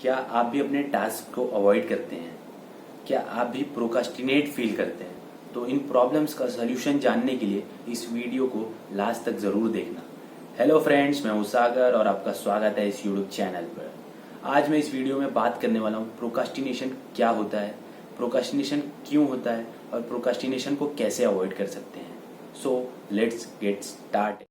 क्या आप भी अपने टास्क को अवॉइड करते हैं? क्या आप भी प्रोकास्टिनेट फील करते हैं? तो इन प्रॉब्लम्स का सलूशन जानने के लिए इस वीडियो को लास्ट तक जरूर देखना। हेलो फ्रेंड्स, मैं हूं सागर और आपका स्वागत है इस यूट्यूब चैनल पर। आज मैं इस वीडियो में बात करने वाला हूं प्रोकास्टिनेशन क्या होता है, प्रोकास्टिनेशन क्यों होता है और प्रोकास्टिनेशन को कैसे अवॉइड कर सकते हैं। So let's get start.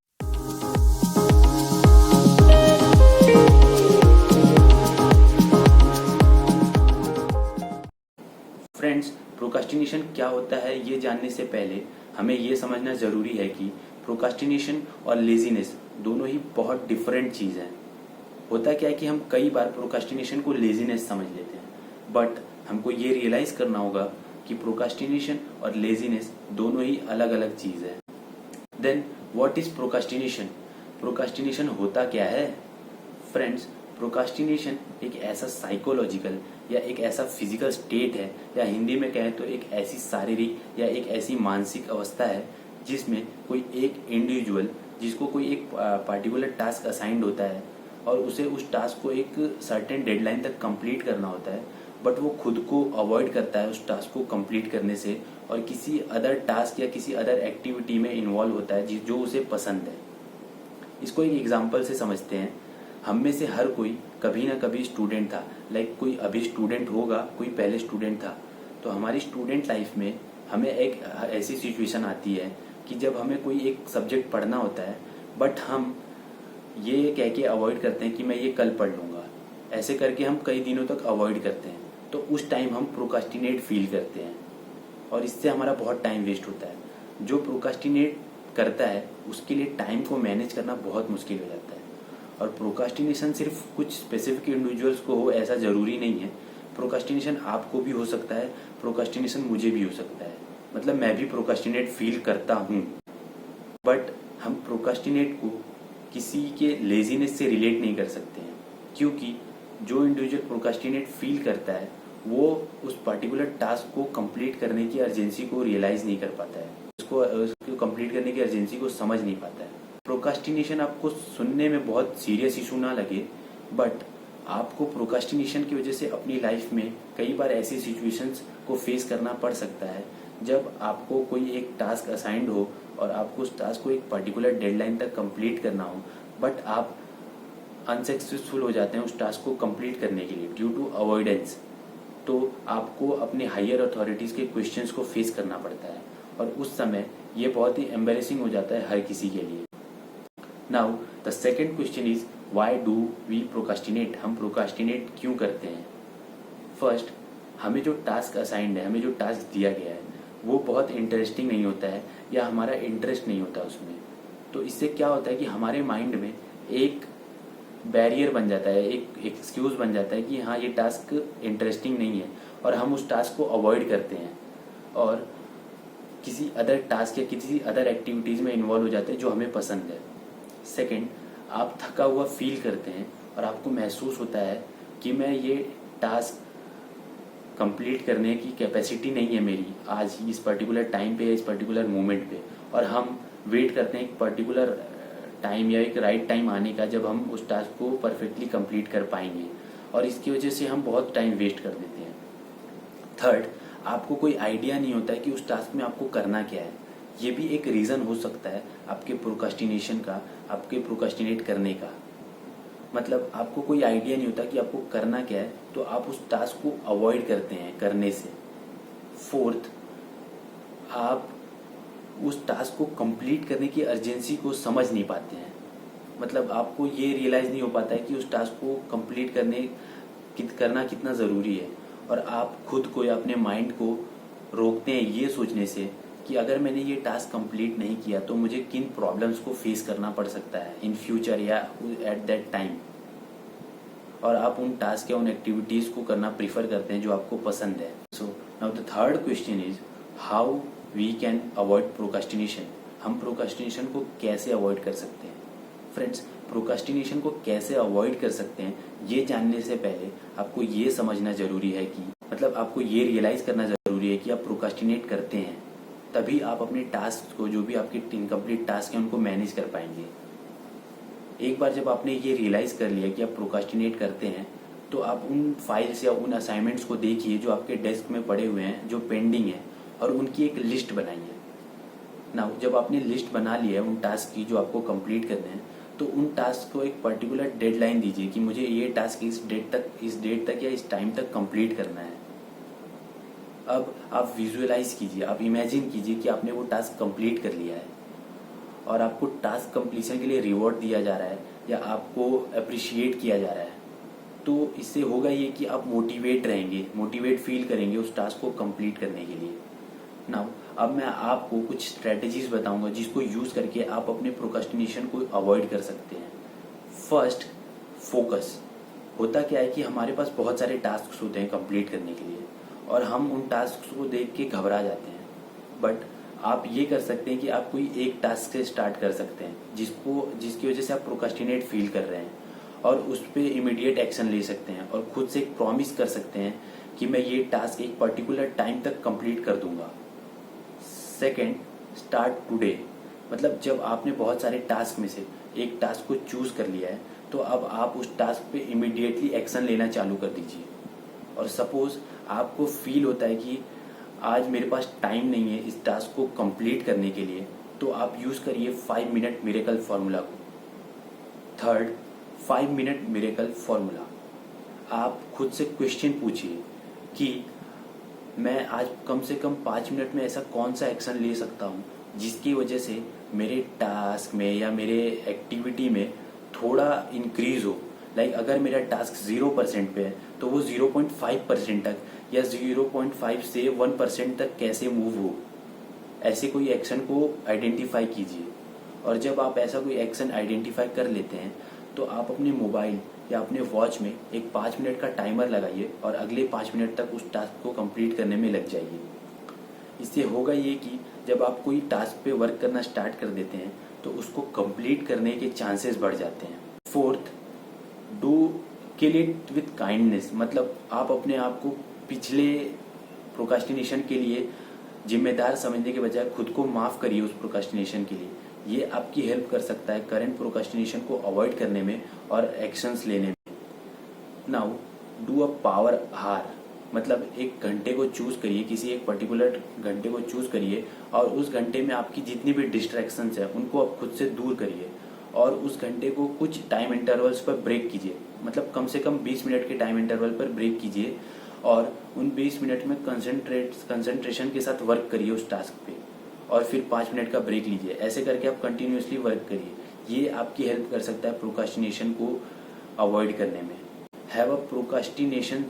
Friends, procrastination क्या होता है ये जानने से पहले हमें ये समझना जरूरी है कि प्रोकास्टिनेशन और लेजीनेस दोनों ही बहुत डिफरेंट चीज हैं। होता क्या है कि हम कई बार प्रोकास्टिनेशन को लेजीनेस समझ लेते हैं, बट हमको ये रियलाइज करना होगा कि प्रोकास्टिनेशन और लेजीनेस दोनों ही अलग अलग चीज है। Then what is procrastination? Procrastination होता क्या है? फ्रेंड्स, प्रोकास्टिनेशन एक ऐसा साइकोलॉजिकल या एक ऐसा फिजिकल स्टेट है, या हिंदी में कहें तो एक ऐसी शारीरिक या एक ऐसी मानसिक अवस्था है जिसमें कोई एक इंडिविजुअल, जिसको कोई एक पार्टिकुलर टास्क असाइंड होता है और उसे उस टास्क को एक सर्टेन डेडलाइन तक कंप्लीट करना होता है, बट वो खुद को अवॉइड करता है उस टास्क को कंप्लीट करने से और किसी अदर टास्क या किसी अदर एक्टिविटी में इन्वॉल्व होता है जो उसे पसंद है। इसको एक एग्जाम्पल से समझते हैं। हम में से हर कोई कभी ना कभी स्टूडेंट था, लाइक कोई अभी स्टूडेंट होगा, कोई पहले स्टूडेंट था। तो हमारी स्टूडेंट लाइफ में हमें एक ऐसी सिचुएशन आती है कि जब हमें कोई एक सब्जेक्ट पढ़ना होता है, बट हम ये कह के अवॉइड करते हैं कि मैं ये कल पढ़ लूँगा। ऐसे करके हम कई दिनों तक अवॉइड करते हैं। तो उस टाइम हम प्रोकास्टिनेट फील करते हैं और इससे हमारा बहुत टाइम वेस्ट होता है। जो प्रोकास्टिनेट करता है उसके लिए टाइम को मैनेज करना बहुत मुश्किल हो जाता है। और प्रोकास्टिनेशन सिर्फ कुछ स्पेसिफिक इंडिविजुअल्स को हो ऐसा जरूरी नहीं है। प्रोकास्टिनेशन आपको भी हो सकता है, प्रोकास्टिनेशन मुझे भी हो सकता है। मतलब मैं भी प्रोकास्टिनेट फील करता हूँ, बट हम प्रोकास्टिनेट को किसी के लेजीनेस से रिलेट नहीं कर सकते हैं, क्योंकि जो इंडिविजुअल प्रोकास्टिनेट फील करता है वो उस पर्टिकुलर टास्क को कंप्लीट करने की अर्जेंसी को रियलाइज नहीं कर पाता है, उसको कंप्लीट करने की अर्जेंसी को समझ नहीं पाता है। प्रोकास्टिनेशन आपको सुनने में बहुत सीरियस इशू ना लगे, बट आपको प्रोकास्टिनेशन की वजह से अपनी लाइफ में कई बार ऐसी सिचुएशंस को फेस करना पड़ सकता है जब आपको कोई एक टास्क असाइंड हो और आपको उस टास्क को एक पर्टिकुलर डेडलाइन तक कंप्लीट करना हो, बट आप अनसक्सेसफुल हो जाते हैं उस टास्क को कंप्लीट करने के लिए ड्यू टू अवॉइडेंस। तो आपको अपने हायर अथॉरिटीज के क्वेश्चंस को फेस करना पड़ता है और उस समय ये बहुत ही एम्बेरेसिंग हो जाता है हर किसी के लिए। Now the second question is why do we procrastinate? हम प्रोकास्टिनेट क्यों करते हैं? फर्स्ट, हमें जो टास्क असाइंड है, हमें जो टास्क दिया गया है वो बहुत इंटरेस्टिंग नहीं होता है या हमारा इंटरेस्ट नहीं होता उसमें। तो इससे क्या होता है कि हमारे माइंड में एक बैरियर बन जाता है, एक एक्सक्यूज बन जाता है कि हाँ ये टास्क इंटरेस्टिंग नहीं है, और हम उस टास्क को अवॉइड करते हैं और किसी अदर टास्क या किसी अदर एक्टिविटीज में इन्वॉल्व हो जाते हैं जो हमें पसंद है। सेकेंड, आप थका हुआ फील करते हैं और आपको महसूस होता है कि मैं ये टास्क कंप्लीट करने की कैपेसिटी नहीं है मेरी आज इस पर्टिकुलर टाइम पे या इस पर्टिकुलर मोमेंट पे, और हम वेट करते हैं एक पर्टिकुलर टाइम या एक राइट टाइम आने का जब हम उस टास्क को परफेक्टली कंप्लीट कर पाएंगे, और इसकी वजह से हम बहुत टाइम वेस्ट कर देते हैं। थर्ड, आपको कोई आइडिया नहीं होता है कि उस टास्क में आपको करना क्या है। ये भी एक रीजन हो सकता है आपके प्रोकास्टिनेशन का, आपके प्रोकास्टिनेट करने का। मतलब आपको कोई आइडिया नहीं होता कि आपको करना क्या है, तो आप उस टास्क को अवॉइड करते हैं करने से। फोर्थ, आप उस टास्क को कंप्लीट करने की अर्जेंसी को समझ नहीं पाते हैं। मतलब आपको ये रियलाइज नहीं हो पाता है कि उस टास्क को कंप्लीट करना कितना ज़रूरी है, और आप खुद को या अपने माइंड को रोकते हैं ये सोचने से कि अगर मैंने ये टास्क कंप्लीट नहीं किया तो मुझे किन प्रॉब्लम्स को फेस करना पड़ सकता है इन फ्यूचर या एट दैट टाइम, और आप उन टास्क या उन एक्टिविटीज़ को करना प्रीफर करते हैं जो आपको पसंद है। So now the third question is how we can avoid procrastination? हम प्रोकास्टिनेशन को कैसे अवॉइड कर सकते हैं? फ्रेंड्स, प्रोकास्टिनेशन को कैसे अवॉइड कर सकते हैं ये जानने से पहले आपको ये समझना जरूरी है कि मतलब आपको ये रियलाइज करना जरूरी है कि आप प्रोकास्टिनेट करते हैं, तभी आप अपने टास्क को, जो भी आपके इनकम्प्लीट टास्क हैं, उनको मैनेज कर पाएंगे। एक बार जब आपने ये रियलाइज कर लिया कि आप प्रोकास्टिनेट करते हैं, तो आप उन फाइल्स या उन असाइनमेंट्स को देखिए जो आपके डेस्क में पड़े हुए हैं, जो पेंडिंग है, और उनकी एक लिस्ट बनाइए ना। जब आपने लिस्ट बना लिया है उन टास्क की जो आपको कंप्लीट करने हैं, तो उन टास्क को एक पर्टिकुलर डेडलाइन दीजिए कि मुझे ये टास्क इस डेट तक या इस टाइम तक कंप्लीट करना है। अब आप विजुअलाइज कीजिए, आप इमेजिन कीजिए कि आपने वो टास्क कंप्लीट कर लिया है और आपको टास्क कंप्लीशन के लिए रिवॉर्ड दिया जा रहा है या आपको अप्रिशिएट किया जा रहा है। तो इससे होगा ये कि आप मोटिवेट रहेंगे, मोटिवेट फील करेंगे उस टास्क को कंप्लीट करने के लिए। नाउ अब मैं आपको कुछ स्ट्रेटजीज बताऊंगा जिसको यूज करके आप अपने प्रोक्रास्टिनेशन को अवॉइड कर सकते हैं। First, focus. होता क्या है कि हमारे पास बहुत सारे टास्क होते हैं कंप्लीट करने के लिए और हम उन टास्क को देख के घबरा जाते हैं। बट आप ये कर सकते हैं कि आप कोई एक टास्क से स्टार्ट कर सकते हैं जिसकी वजह से आप प्रोक्रास्टिनेट फील कर रहे हैं, और उस पर इमीडिएट एक्शन ले सकते हैं और खुद से एक प्रॉमिस कर सकते हैं कि मैं ये टास्क एक पर्टिकुलर टाइम तक कंप्लीट कर दूंगा। Second, start today. मतलब जब आपने बहुत सारे टास्क में से एक टास्क को चूज कर लिया है तो अब आप उस टास्क पे इमीडिएटली एक्शन लेना चालू कर दीजिए। और सपोज आपको फील होता है कि आज मेरे पास टाइम नहीं है इस टास्क को कंप्लीट करने के लिए, तो आप यूज करिए 5 मिनट मिरेकल फॉर्मूला को। Third, 5 minute miracle formula. आप खुद से क्वेश्चन पूछिए कि मैं आज कम से कम 5 मिनट में ऐसा कौन सा एक्शन ले सकता हूँ जिसकी वजह से मेरे टास्क में या मेरे एक्टिविटी में थोड़ा इंक्रीज हो। लाइक अगर मेरा टास्क 0% पे है तो वो 0.5% तक या 0.5 से 1% तक कैसे मूव हो, ऐसे कोई एक्शन को आइडेंटिफाई कीजिए। और जब आप ऐसा कोई एक्शन आइडेंटिफाई कर लेते हैं तो आप अपने मोबाइल या अपने वॉच में एक 5 मिनट का टाइमर लगाइए और अगले 5 मिनट तक उस टास्क को कंप्लीट करने में लग जाइए। इससे होगा ये कि जब आप कोई टास्क पे वर्क करना स्टार्ट कर देते हैं तो उसको कंप्लीट करने के चांसेस बढ़ जाते हैं। Fourth, do kill it with kindness. मतलब आप अपने आप को पिछले प्रोक्रास्टिनेशन के लिए जिम्मेदार समझने के बजाय खुद को माफ करिए उस प्रोक्रास्टिनेशन के लिए। ये आपकी हेल्प कर सकता है करंट प्रोक्रास्टिनेशन को अवॉइड करने में और एक्शंस लेने में। नाउ डू अ पावर हार। मतलब एक घंटे को चूज करिए, किसी एक पर्टिकुलर घंटे को चूज करिए और उस घंटे में आपकी जितनी भी डिस्ट्रैक्शंस है उनको आप खुद से दूर करिए और उस घंटे को कुछ टाइम इंटरवल्स पर ब्रेक कीजिए। मतलब कम से कम 20 मिनट के टाइम इंटरवल पर ब्रेक कीजिए और उन 20 मिनट में कंसंट्रेशन के साथ वर्क करिए उस टास्क पे और फिर 5 मिनट का ब्रेक लीजिए। ऐसे करके आप कंटिन्यूअसली वर्क करिए। ये आपकी हेल्प कर सकता है प्रोक्रास्टिनेशन को अवॉइड करने में। Have a procrastination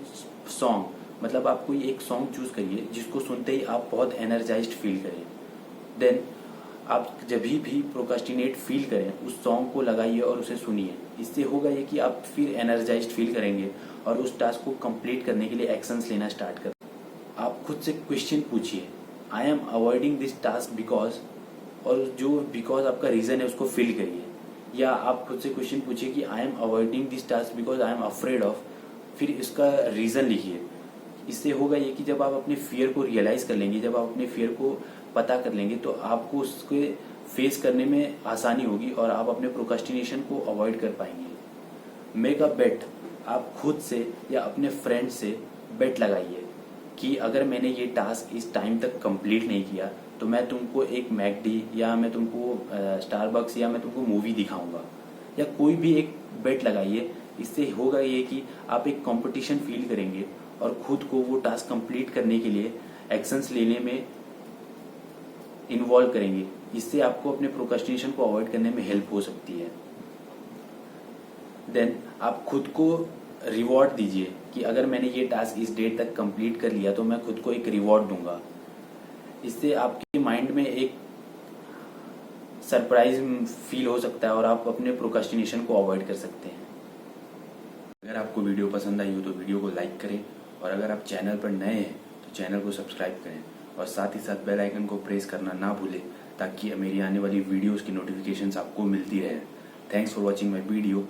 song. मतलब आप कोई एक सॉन्ग चूज करिए जिसको सुनते ही आप बहुत एनर्जाइज्ड फील करें। देन आप जब भी प्रोक्रास्टिनेट फील करें उस सॉन्ग को लगाइए और उसे सुनिए। इससे होगा ये कि आप फिर एनर्जाइज्ड फील करेंगे और उस टास्क को कंप्लीट करने के लिए एक्शंस लेना स्टार्ट करें। आप खुद से क्वेश्चन पूछिए, I am avoiding this task because, और जो बिकॉज आपका रीजन है उसको फिल करिए। या आप खुद से क्वेश्चन पूछिए कि I am avoiding this task because I am afraid of, फिर इसका रीजन लिखिए। इससे होगा ये कि जब आप अपने फियर को रियलाइज कर लेंगे, जब आप अपने फियर को पता कर लेंगे तो आपको उसके फेस करने में आसानी होगी और आप अपने प्रोक्रास्टिनेशन को अवॉइड कर पाएंगे। मेक अ बेट। आप खुद से या अपने फ्रेंड से बेट लगाइए कि अगर मैंने ये टास्क इस टाइम तक कंप्लीट नहीं किया तो मैं तुमको एक मैकडी या मैं तुमको स्टारबक्स या मैं तुमको मूवी दिखाऊंगा, या कोई भी एक बेट लगाइए। इससे होगा ये कि आप एक कंपटीशन फील करेंगे और खुद को वो टास्क कंप्लीट करने के लिए एक्शंस लेने में इन्वॉल्व करेंगे। इससे आपको अपने प्रोक्रास्टिनेशन को अवॉइड करने में हेल्प हो सकती है। देन आप खुद को रिवॉर्ड दीजिए कि अगर मैंने ये टास्क इस डेट तक कंप्लीट कर लिया तो मैं खुद को एक रिवॉर्ड दूंगा। इससे आपके माइंड में एक सरप्राइज फील हो सकता है और आप अपने प्रोक्रास्टिनेशन को अवॉइड कर सकते हैं। अगर आपको वीडियो पसंद आई हो तो वीडियो को लाइक करें और अगर आप चैनल पर नए हैं तो चैनल को सब्सक्राइब करें और साथ ही साथ बेल आइकन को प्रेस करना ना भूलें ताकि मेरी आने वाली वीडियोस की नोटिफिकेशंस आपको मिलती रहे। Thanks for watching my video.